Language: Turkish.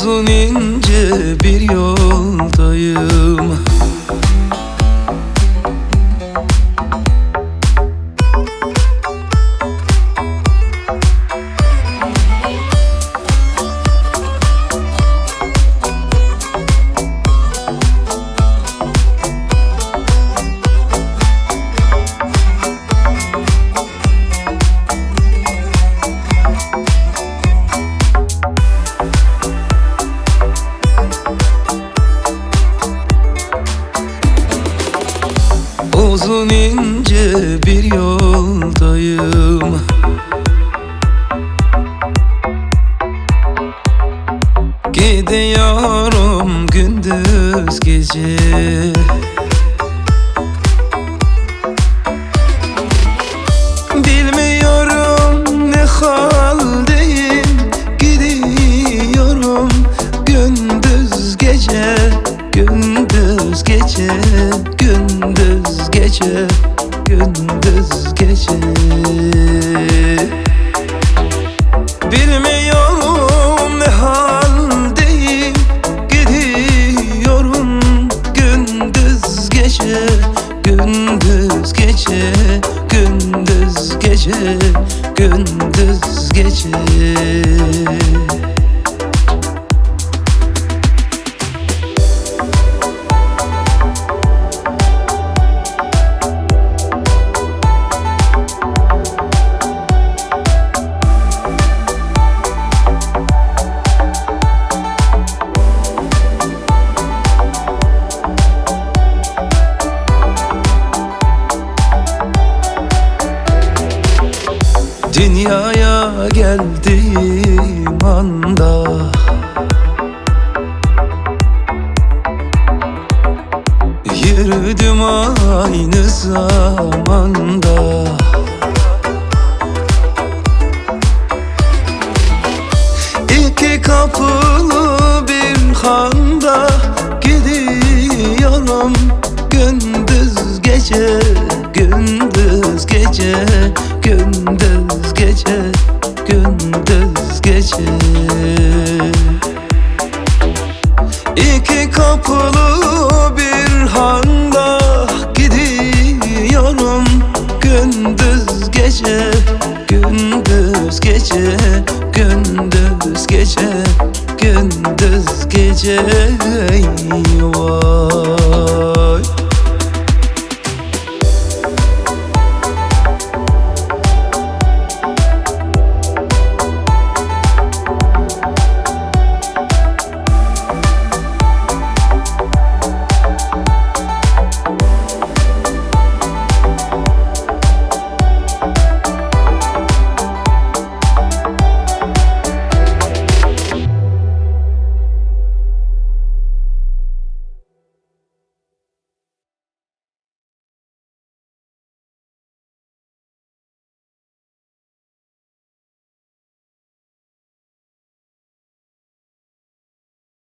Uzun ince bir yoldayım. Uzun ince bir yoldayım. Gidiyorum gündüz gece. Bilmiyorum ne haldeyim. Gidiyorum gündüz gece. Gündüz gece, gündüz gece, gündüz gece. Bilmiyorum ne haldeyim. Gidiyorum gündüz gece, gündüz gece, gündüz gece, gündüz gece. Dünyaya geldiğim anda yürüdüm aynı zamanda. İki kapılı bir handa gidiyorum gündüz gece, gündüz gece, gündüz gece, gündüz gece. İki kapılı bir handa gidiyorum gündüz gece, gündüz gece, gündüz gece, gündüz gece. Eyvah.